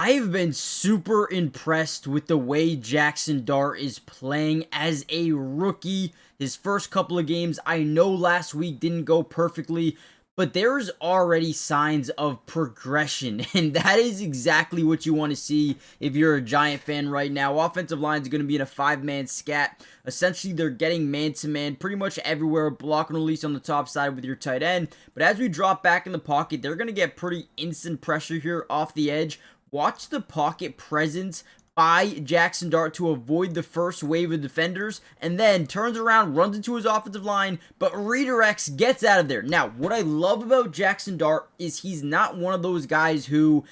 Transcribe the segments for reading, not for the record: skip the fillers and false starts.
I've been super impressed with the way Jackson Dart is playing as a rookie. His first couple of games, I know last week didn't go perfectly, but there's already signs of progression, and that is exactly what you want to see if you're a Giant fan right now. Offensive line is going to be in a 5-man scat. Essentially, they're getting man-to-man pretty much everywhere, block and release on the top side with your tight end. But as we drop back in the pocket, they're going to get pretty instant pressure here off the edge. Watch the pocket presence by Jackson Dart to avoid the first wave of defenders, and then turns around, runs into his offensive line, but redirects, gets out of there. Now, what I love about Jackson Dart is he's not one of those guys who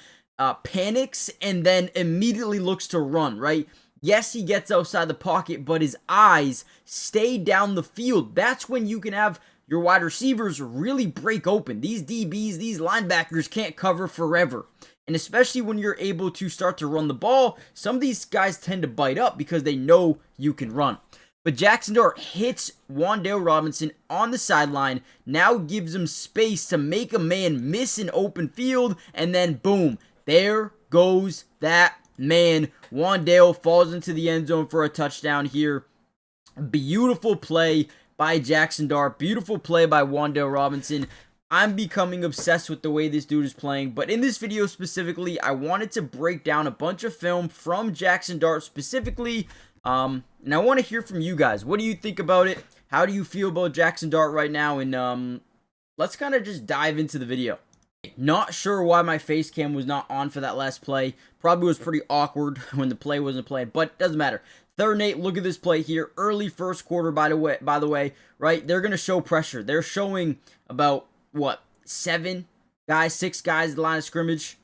panics and then immediately looks to run, right? Yes, he gets outside the pocket, but his eyes stay down the field. That's when you can have your wide receivers really break open. These DBs, these linebackers can't cover forever. And especially when you're able to start to run the ball, some of these guys tend to bite up because they know you can run. But Jackson Dart hits Wan'Dale Robinson on the sideline, now gives him space to make a man miss an open field, and then boom, there goes that man. Wan'Dale falls into the end zone for a touchdown here. Beautiful play by Jackson Dart. Beautiful play by Wan'Dale Robinson. I'm becoming obsessed with the way this dude is playing, but in this video specifically, I wanted to break down a bunch of film from Jackson Dart specifically, and I want to hear from you guys. What do you think about it? How do you feel about Jackson Dart right now? And let's kind of just dive into the video. Not sure why my face cam was not on for that last play. Probably was pretty awkward when the play wasn't played, but it doesn't matter. Third and 8, look at this play here. Early first quarter, by the way, right? They're going to show pressure. They're showing about what, 6 guys at the line of scrimmage.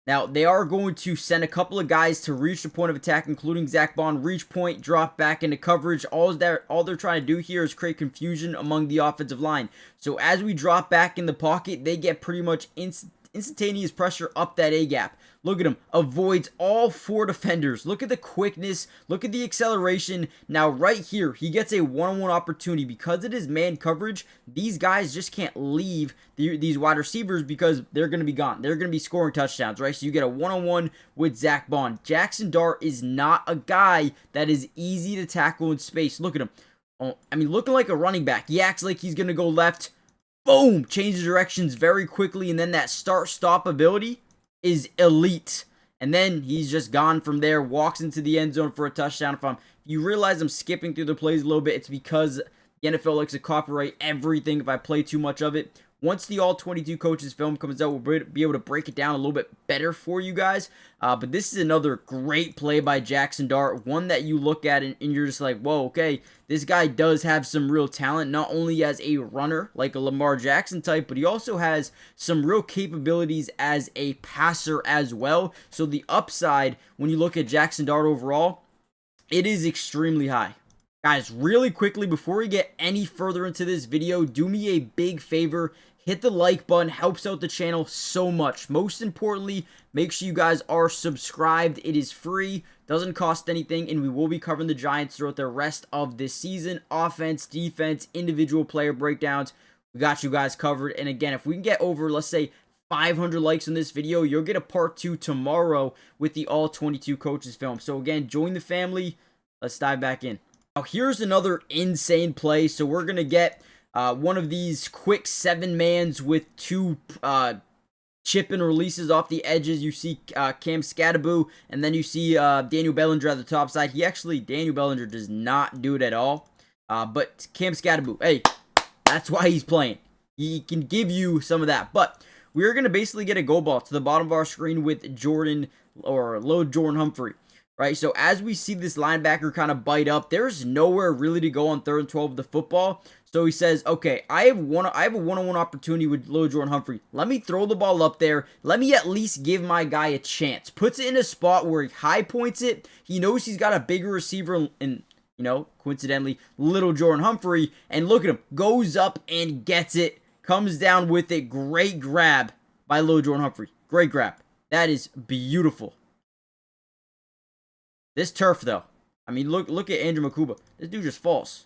Now, they are going to send a couple of guys to reach the point of attack, including Zach Bond, reach point, drop back into coverage. All they're trying to do here is create confusion among the offensive line. So as we drop back in the pocket, they get pretty much instantaneous pressure up that A-gap. Look at him. Avoids all 4 defenders. Look at the quickness. Look at the acceleration. Now, right here, he gets a one-on-one opportunity. Because it is man coverage, these guys just can't leave these wide receivers because they're going to be gone. They're going to be scoring touchdowns, right? So you get a one-on-one with Zach Bond. Jackson Dart is not a guy that is easy to tackle in space. Look at him. Oh, I mean, looking like a running back. He acts like he's going to go left. Boom! Changes directions very quickly, and then that start-stop ability is elite. And then he's just gone from there, walks into the end zone for a touchdown. If you realize I'm skipping through the plays a little bit, it's because the NFL likes to copyright everything if I play too much of it. Once the All-22 Coaches film comes out, we'll be able to break it down a little bit better for you guys. But this is another great play by Jackson Dart. One that you look at and you're just like, whoa, okay, this guy does have some real talent. Not only as a runner, like a Lamar Jackson type, but he also has some real capabilities as a passer as well. So the upside, when you look at Jackson Dart overall, it is extremely high. Guys, really quickly, before we get any further into this video, do me a big favor. Hit the like button, helps out the channel so much. Most importantly, make sure you guys are subscribed. It is free, doesn't cost anything, and we will be covering the Giants throughout the rest of this season. Offense, defense, individual player breakdowns. We got you guys covered. And again, if we can get over, let's say, 500 likes on this video, you'll get a part 2 tomorrow with the All-22 Coaches film. So again, join the family. Let's dive back in. Now, here's another insane play. So we're going to get one of these quick 7-mans with 2 chip and releases off the edges. You see Cam Scattaboo, and then you see Daniel Bellinger at the top side. Daniel Bellinger does not do it at all. But Cam Scattaboo, hey, that's why he's playing. He can give you some of that. But we're going to basically get a go ball to the bottom of our screen with Jordan, or load Jordan Humphrey. Right, so as we see this linebacker kind of bite up, there's nowhere really to go on 3rd and 12 with the football. So he says, okay, I have a one-on-one opportunity with Lil Jordan Humphrey. Let me throw the ball up there. Let me at least give my guy a chance. Puts it in a spot where he high points it. He knows he's got a bigger receiver in, you know, coincidentally, Little Jordan Humphrey. And look at him. Goes up and gets it. Comes down with it. Great grab by Lil Jordan Humphrey. Great grab. That is beautiful. This turf, though. I mean, look at Andrew Makuba. This dude just falls.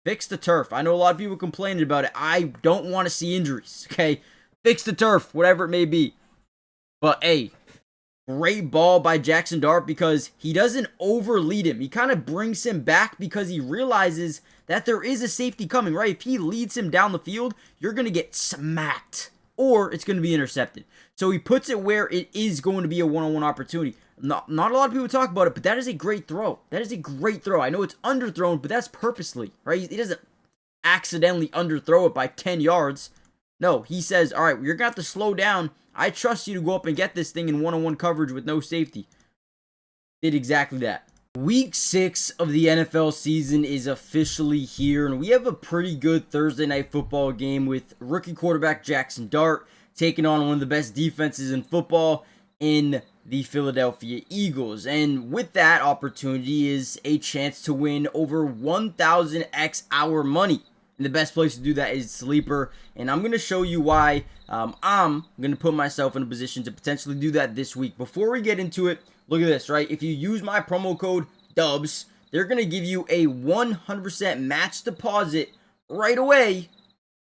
Fix the turf. I know a lot of people complaining about it. I don't want to see injuries, okay? Fix the turf, whatever it may be. But, hey, Great ball by Jackson Dart because he doesn't overlead him. He kind of brings him back because he realizes that there is a safety coming, right? If he leads him down the field, you're going to get smacked or it's going to be intercepted. So he puts it where it is going to be a one-on-one opportunity. Not a lot of people talk about it, but that is a great throw. That is a great throw. I know it's underthrown, but that's purposely, right? He doesn't accidentally underthrow it by 10 yards. No, he says, all right, you're going to have to slow down. I trust you to go up and get this thing in one-on-one coverage with no safety. Did exactly that. Week 6 of the NFL season is officially here, and we have a pretty good Thursday night football game with rookie quarterback Jackson Dart taking on one of the best defenses in football in the Philadelphia Eagles. And with that opportunity is a chance to win over 1,000 X hour money. And the best place to do that is Sleeper. And I'm going to show you why I'm going to put myself in a position to potentially do that this week. Before we get into it, look at this, right? If you use my promo code DUBS, they're going to give you a 100% match deposit right away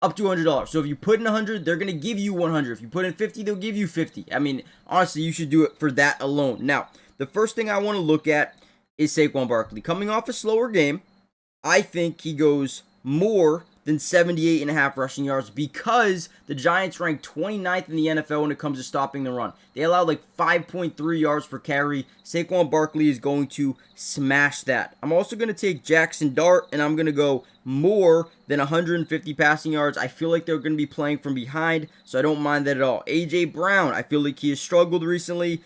up to $100. So if you put in 100, they're going to give you 100. If you put in 50, they'll give you 50. I mean, honestly, you should do it for that alone. Now, the first thing I want to look at is Saquon Barkley. Coming off a slower game, I think he goes more than 78.5 rushing yards because the Giants rank 29th in the NFL when it comes to stopping the run. They allow like 5.3 yards per carry. Saquon Barkley is going to smash that. I'm also going to take Jackson Dart, and I'm going to go more than 150 passing yards. I feel like they're going to be playing from behind, so I don't mind that at all. A.J. Brown, I feel like he has struggled recently.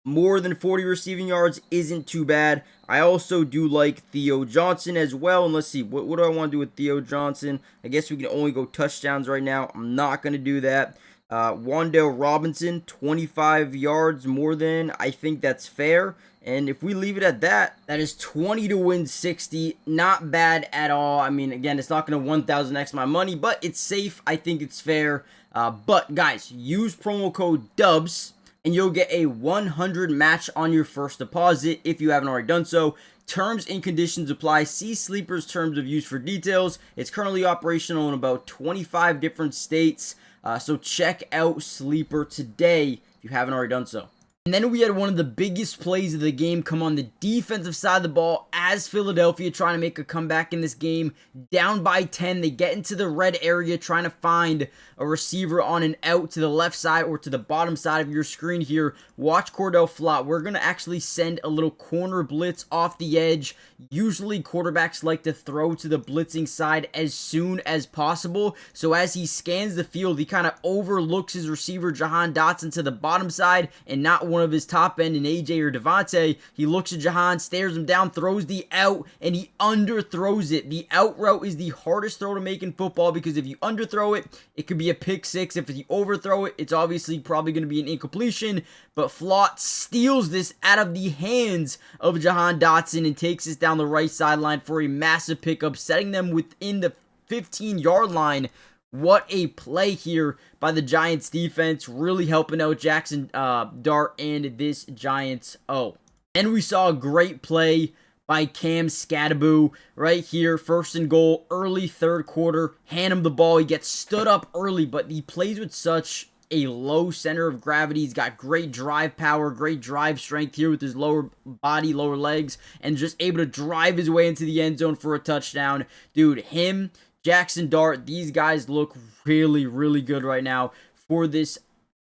More than 40 receiving yards isn't too bad. I also do like Theo Johnson as well. And let's see, what do I want to do with Theo Johnson? I guess we can only go touchdowns right now. I'm not going to do that. Wan'Dale Robinson, 25 yards more than. I think that's fair. And if we leave it at that, that is 20 to win 60. Not bad at all. I mean, again, it's not going to 1,000x my money, but it's safe. I think it's fair. But guys, use promo code DUBS. And you'll get a 100 match on your first deposit if you haven't already done so. Terms and conditions apply. See Sleeper's terms of use for details. It's currently operational in about 25 different states. So check out Sleeper today if you haven't already done so. And then we had one of the biggest plays of the game come on the defensive side of the ball as Philadelphia trying to make a comeback in this game. Down by 10, they get into the red area trying to find a receiver on an out to the left side or to the bottom side of your screen here. Watch Cordell Flott. We're going to actually send a little corner blitz off the edge. Usually quarterbacks like to throw to the blitzing side as soon as possible. So as he scans the field, he kind of overlooks his receiver Jahan Dotson to the bottom side and not one of his top end in AJ or Devontae. He looks at Jahan, stares him down, throws the out, and he underthrows it. The out route is the hardest throw to make in football because if you underthrow it, it could be a pick six. If you overthrow it, it's obviously probably going to be an incompletion. But Flott steals this out of the hands of Jahan Dotson and takes this down the right sideline for a massive pickup, setting them within the 15-yard line. What a play here by the Giants defense, really helping out Jackson Dart and this Giants O. And we saw a great play by Cam Scadaboo right here, first and goal, early third quarter, hand him the ball, he gets stood up early, but he plays with such a low center of gravity. He's got great drive power, great drive strength here with his lower body, lower legs, and just able to drive his way into the end zone for a touchdown. Dude, him, Jackson Dart, these guys look really, really good right now for this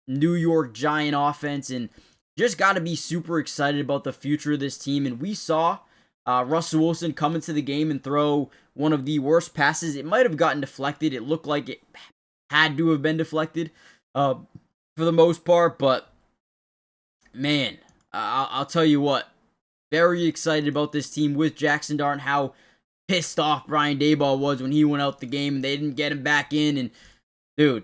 New York Giant offense, and just got to be super excited about the future of this team. And we saw Russell Wilson come into the game and throw one of the worst passes. It might have gotten deflected. It looked like it had to have been deflected for the most part, but man, I'll tell you what, very excited about this team with Jackson Dart and how pissed off Brian Daboll was when he went out the game and they didn't get him back in. And dude,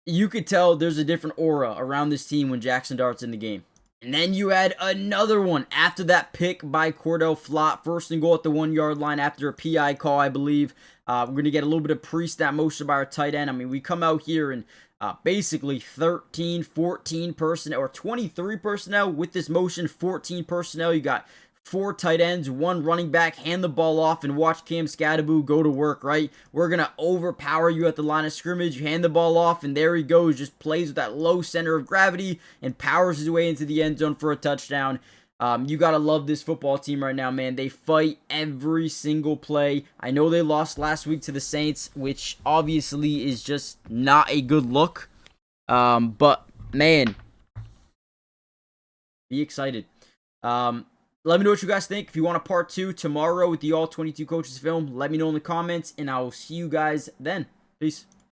you could tell there's a different aura around this team when Jackson Dart's in the game. And then you had another one after that pick by Cordell Flott, first and goal at the 1-yard line after a PI call, I believe. We're going to get a little bit of pre-snap motion by our tight end. I mean, we come out here and basically 13, 14 personnel, or 23 personnel with this motion, 14 personnel. You got 4 tight ends, 1 running back, hand the ball off, and watch Cam Scadaboo go to work, right? We're going to overpower you at the line of scrimmage, hand the ball off, and there he goes, just plays with that low center of gravity and powers his way into the end zone for a touchdown. You got to love this football team right now, man. They fight every single play. I know they lost last week to the Saints, which obviously is just not a good look. But, man, be excited. Let me know what you guys think. If you want a part 2 tomorrow with the All 22 Coaches film, let me know in the comments, and I will see you guys then. Peace.